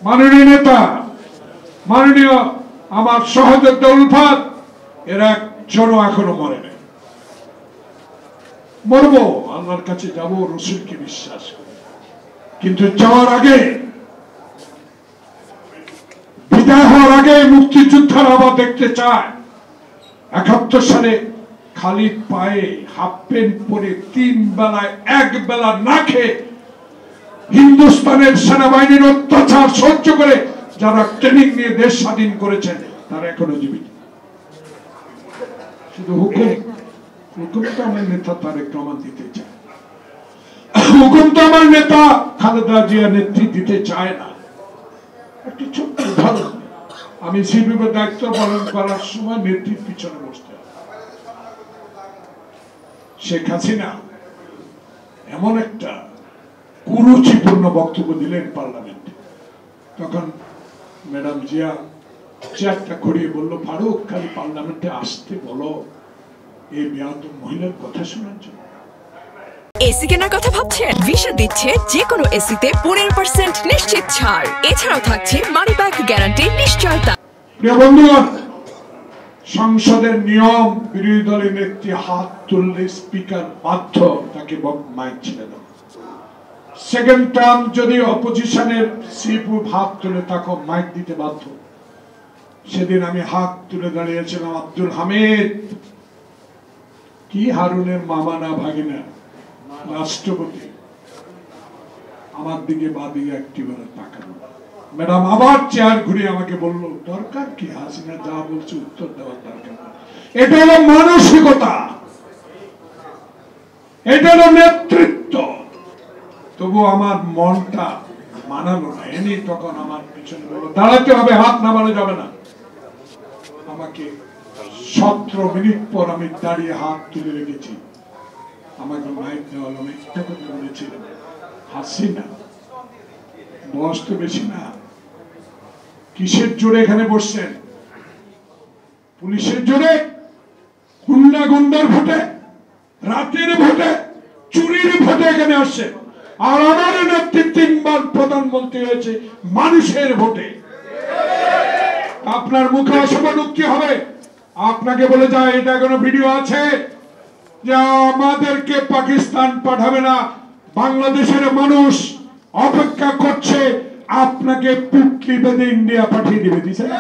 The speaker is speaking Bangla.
মাননীয় নেতা, মাননীয় আমার সহযোদ্ধা উলফাত, এরা জড়ো এখনো মরে নাই। মরবো, আল্লাহর কাছে যাবো, রসুলকে বিশ্বাস করে। কিন্তু যাওয়ার আগে, বিদায় হওয়ার আগে মুক্তিযোদ্ধারা আবার দেখতে চায় ৭১ সালে খালি পায়ে হাফ প্যান্ট পরে 3 বেলায় 1 বেলা না খেয়ে হিন্দুস্তানের সেনাবাহিনীর অত্যাচার সহ্য করে যারা ট্রেনিং নিয়ে দেশ স্বাধীন করেছেন তারা এখনো জীবিত। শুধু হুকুম তো আমার নেতা তারেক রহমান দিতে চায়, হুকুম তো আমার নেতা খালেদা জিয়া নেতৃত্ব দিতে চায় না। একটি ছোট্ট উদাহরণ, আমি সিপিবির দায়িত্ব পালন করার সময় নেতৃত্ব পিছনে বসতে হবে। শেখ হাসিনা এমন একটা কুরুচিপূর্ণ বক্তব্য দিলেন পার্লামেন্টে, তখন ম্যাডাম জিয়া চেয়ারটা ঘুরিয়ে বলল, ফারুক খালি পার্লামেন্টে আসতে বলো এই বেয়াদব মহিলার কথা শোনার জন্য। এসি কেনার কথা ভাবছেন? ভিশন দিচ্ছে যে কোনো এসিতে 15% নিশ্চিত ছাড়। এছাড়াও থাকছে মানি ব্যাক গ্যারান্টি নিশ্চয়তা। প্রিয় বন্ধুগণ, সংসদের নিয়ম, বিরোধী দলের নেত্রী হাত তুললে স্পিকার বাধ্য তাকে মাইক ছেড়ে দেন। সেকেন্ড টার্ম যদি অপোজিশনের সিপু হাত তুলে তাকে মাইক দিতে বাধ্য। সেদিন আমি হাত তুলে দাঁড়িয়েছিলাম, আব্দুল হামিদ কি হারুনের মামা না ভাগিনা রাষ্ট্রপতি, আমার দিকে বাদিকে একটিবারে তাকানো। ম্যাডাম আবার চেয়ার ঘুরে আমাকে বলল, দরকার কি হাসিনা যা বলছে উত্তর দেওয়ার দরকার। এটা হলো মানসিকতা, এটা হলো নেতৃত্ব। তবু আমার মনটা মানালো না, এনে তখন আমার পিছনে বলল দাঁড়াতে হবে, হাত নামানো যাবে না। আমাকে 17 মিনিট পর আমি দাঁড়িয়ে হাত তুলে রেখেছি। আমাকে মাইক দেওয়া হলো, আমি একটা কথা বলেছিলাম, হাসিনা বয়স তো বেশি না, কিসের জোরে এখানে বসছেন? পুলিশের জোরে, গুন্ডার ভোটে, রাতের ভোটে, চুরির ভোটে এখানে আসছে। আর আমার নেতৃত্বে 3 বার প্রধানমন্ত্রী হয়েছে মানুষের ভোটে। আপনার মুখে অসমানুক্তি হবে। আপনাকে বলে যায়, এটা কোনো ভিডিও আছে যে আমাদেরকে পাকিস্তান পাঠাবে না, বাংলাদেশের মানুষ অপেক্ষা করছে, আপনাকে পুটলি বেঁধে ইন্ডিয়া পাঠিয়ে দিবে। দিছে না?